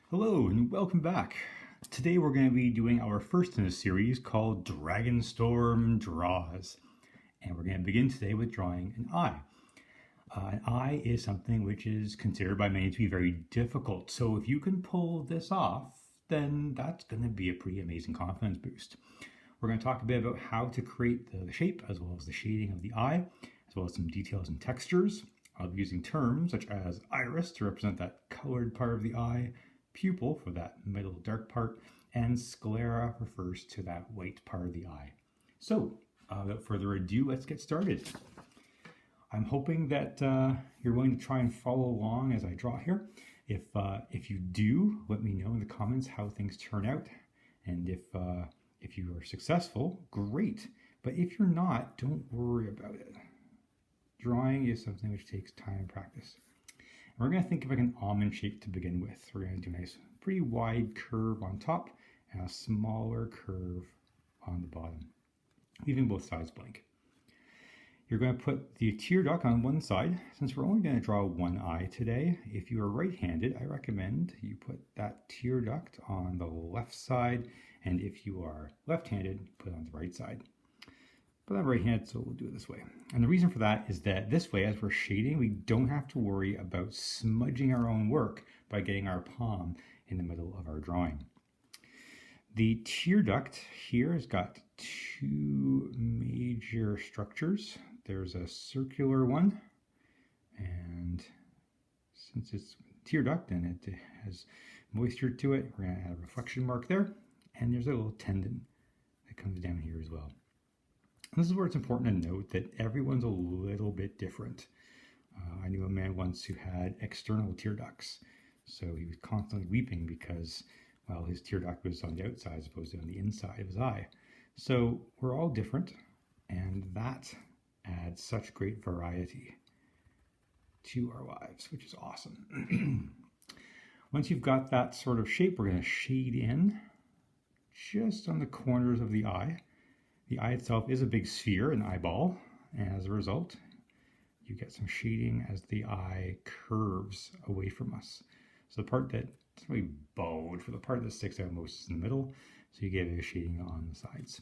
Hello and welcome back. Today we're going to be doing our first in a series called Dragonstorm Draws. And we're going to begin today with drawing an eye. An eye is something which is considered by many to be very difficult. So if you can pull this off, then that's going to be a pretty amazing confidence boost. We're going to talk a bit about how to create the shape as well as the shading of the eye, as well as some details and textures. I'll be using terms such as iris to represent that colored part of the eye, pupil for that middle dark part, and sclera refers to that white part of the eye. So, without further ado, let's get started. I'm hoping that you're willing to try and follow along as I draw here. If you do, let me know in the comments how things turn out, and if you are successful, great. But if you're not, don't worry about it. Drawing is something which takes time and practice. And we're going to think of like an almond shape to begin with. We're going to do a nice, pretty wide curve on top and a smaller curve on the bottom, leaving both sides blank. You're going to put the tear duct on one side. Since we're only going to draw one eye today, if you are right-handed, I recommend you put that tear duct on the left side, and if you are left-handed, put it on the right side. But I'm right-handed, so we'll do it this way. And the reason for that is that this way, as we're shading, we don't have to worry about smudging our own work by getting our palm in the middle of our drawing. The tear duct here has got two major structures. There's a circular one, and since it's tear duct and it has moisture to it, we're going to add a reflection mark there. And there's a little tendon that comes down here as well. And this is where it's important to note that everyone's a little bit different. I knew a man once who had external tear ducts, so he was constantly weeping because, well, his tear duct was on the outside as opposed to on the inside of his eye. So we're all different, and that adds such great variety to our lives, which is awesome. Once you've got that sort of shape, we're going to shade in just on the corners of the eye. The eye itself is a big sphere, an eyeball, and as a result, you get some shading as the eye curves away from us. So the part that's really bowed, for the part that sticks out most is in the middle, so you get a shading on the sides.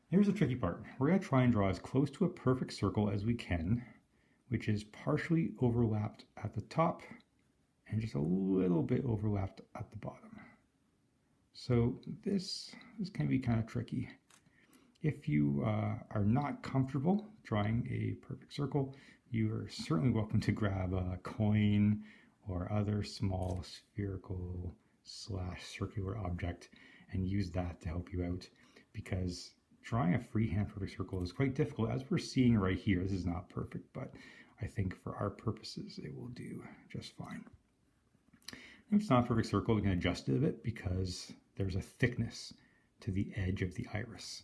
Here's the tricky part. We're going to try and draw as close to a perfect circle as we can, which is partially overlapped at the top and just a little bit overlapped at the bottom. So this can be kind of tricky. If you are not comfortable drawing a perfect circle, you are certainly welcome to grab a coin or other small spherical / circular object and use that to help you out, because drawing a freehand perfect circle is quite difficult, as we're seeing right here. This is not perfect, but I think for our purposes it will do just fine. If it's not a perfect circle, we can adjust it a bit because there's a thickness to the edge of the iris.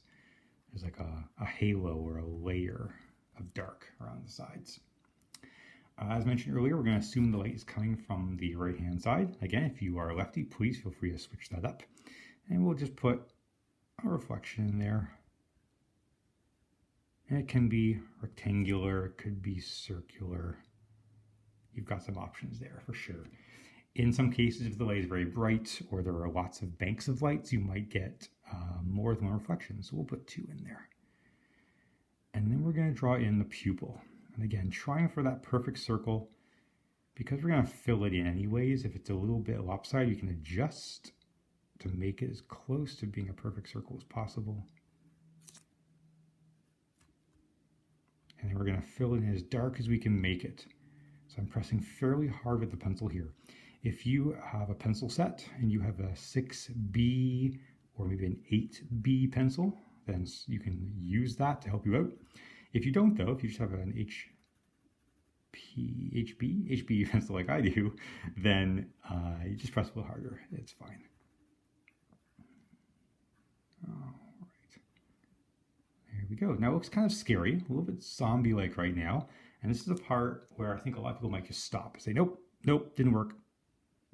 There's like a halo or a layer of dark around the sides. As mentioned earlier, we're going to assume the light is coming from the right-hand side. Again, if you are a lefty, please feel free to switch that up. And we'll just put a reflection in there. And it can be rectangular, it could be circular. You've got some options there for sure. In some cases, if the light is very bright or there are lots of banks of lights, you might get more than one reflection. So we'll put two in there. And then we're going to draw in the pupil. And again, trying for that perfect circle, because we're going to fill it in anyways. If it's a little bit lopsided, you can adjust to make it as close to being a perfect circle as possible. And then we're going to fill it in as dark as we can make it. So I'm pressing fairly hard with the pencil here. If you have a pencil set and you have a 6B or maybe an 8B pencil, then you can use that to help you out. If you don't though, if you just have an HB pencil like I do, then you just press a little harder. It's fine. All right. There we go. Now it looks kind of scary, a little bit zombie-like right now. And this is the part where I think a lot of people might just stop and say, nope, didn't work.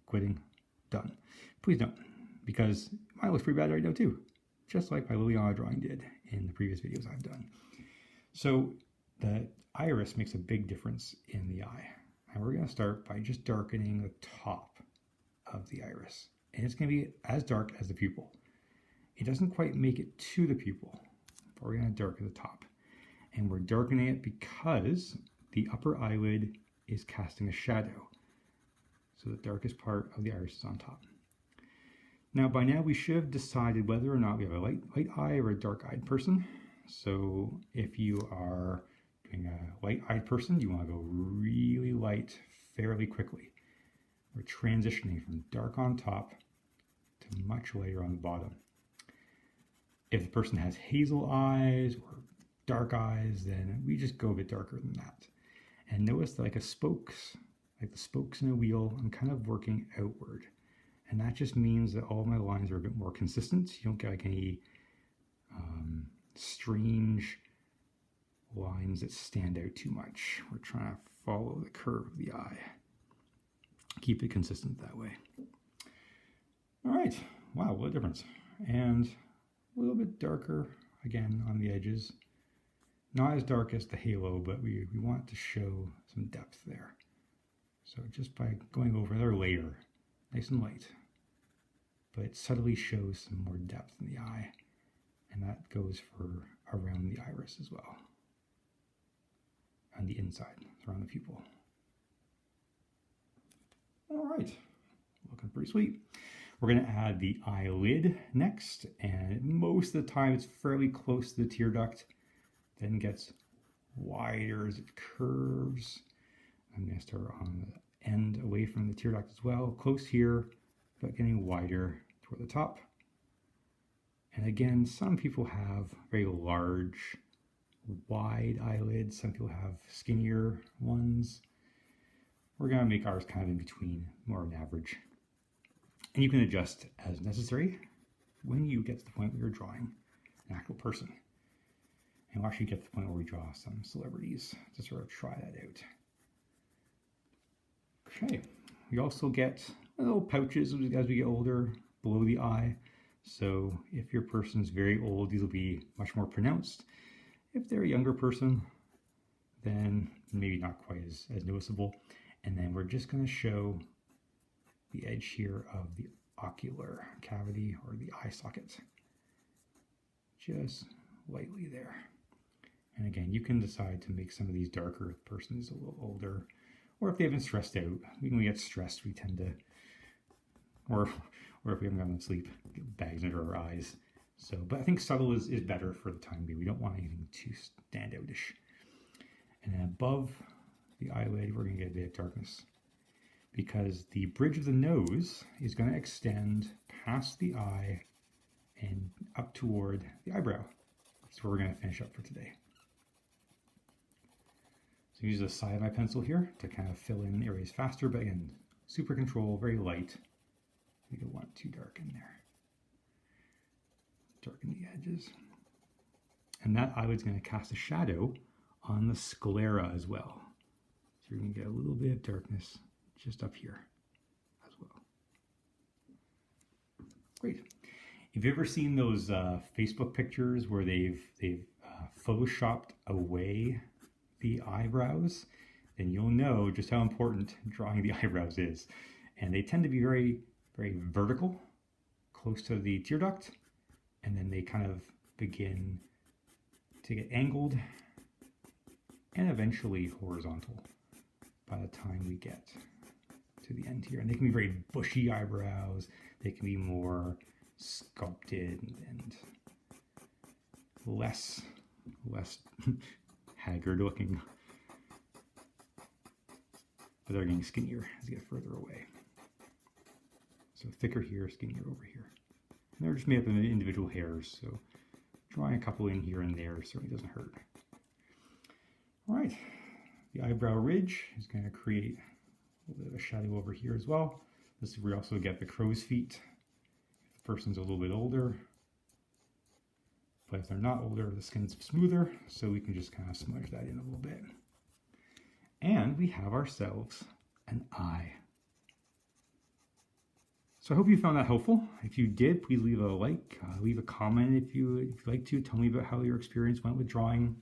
Quitting, done. Please don't, because mine looks pretty bad right now too, just like my Liliana drawing did in the previous videos I've done. So the iris makes a big difference in the eye. And we're going to start by just darkening the top of of the iris. And it's going to be as dark as the pupil. It doesn't quite make it to the pupil, but we're going to darken the top. And we're darkening it because the upper eyelid is casting a shadow. So the darkest part of the iris is on top. Now, by now we should have decided whether or not we have a light eye or a dark-eyed person. So if you are doing a light-eyed person, you want to go really light fairly quickly. We're transitioning from dark on top to much lighter on the bottom. If the person has hazel eyes or dark eyes, then we just go a bit darker than that. And notice that like the spokes in a wheel, I'm kind of working outward. And that just means that all my lines are a bit more consistent. You don't get like any strange lines that stand out too much. We're trying to follow the curve of the eye. Keep it consistent that way. All right, wow, what a difference. And a little bit darker again on the edges. Not as dark as the halo, but we want to show some depth there. So just by going over there later, nice and light, but it subtly shows some more depth in the eye, and that goes for around the iris as well, on the inside, around the pupil. All right, looking pretty sweet. We're going to add the eyelid next, and most of the time it's fairly close to the tear duct, then gets wider as it curves. I'm going to start on the end away from the tear duct as well, close here, but getting wider toward the top. And again, some people have very large, wide eyelids. Some people have skinnier ones. We're going to make ours kind of in between, more of an average. And you can adjust as necessary when you get to the point where you're drawing an actual person. And we'll actually get to the point where we draw some celebrities to sort of try that out. Okay, we also get little pouches as we get older below the eye. So if your person's very old, these will be much more pronounced. If they're a younger person, then maybe not quite as noticeable. And then we're just going to show the edge here of the ocular cavity or the eye socket. Just lightly there. And again, you can decide to make some of these darker if the person is a little older, or if they haven't stressed out. When we get stressed, we tend to, or if we haven't gotten sleep, get bags under our eyes. So, but I think subtle is better for the time being. We don't want anything too standoutish. And then above the eyelid, we're going to get a bit of darkness, because the bridge of the nose is going to extend past the eye and up toward the eyebrow. That's where we're going to finish up for today. So use the side of my pencil here to kind of fill in areas faster, but again, super control, very light. We don't want too dark in there. Darken the edges. And that eyelid's going to cast a shadow on the sclera as well. So you're going to get a little bit of darkness just up here as well. Great. Have you ever seen those Facebook pictures where they've photoshopped away the eyebrows? Then you'll know just how important drawing the eyebrows is. And they tend to be very, very vertical, close to the tear duct, and then they kind of begin to get angled and eventually horizontal by the time we get to the end here. And they can be very bushy eyebrows. They can be more sculpted and less haggard looking. But they're getting skinnier as you get further away. So thicker here, skinnier over here. And they're just made up of individual hairs, so drawing a couple in here and there certainly doesn't hurt. All right, the eyebrow ridge is going to create a little bit of a shadow over here as well. This is where we also get the crow's feet if the person's a little bit older. But if they're not older, the skin's smoother, so we can just kind of smudge that in a little bit. And we have ourselves an eye. So I hope you found that helpful. If you did, please leave a like, leave a comment if you'd like to. Tell me about how your experience went with drawing.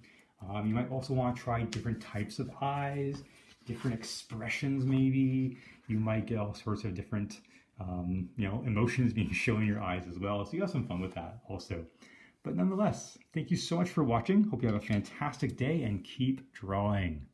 You might also want to try different types of eyes. different expressions maybe. You might get all sorts of different emotions being shown in your eyes as well. So you have some fun with that also. But nonetheless, thank you so much for watching. Hope you have a fantastic day and keep drawing.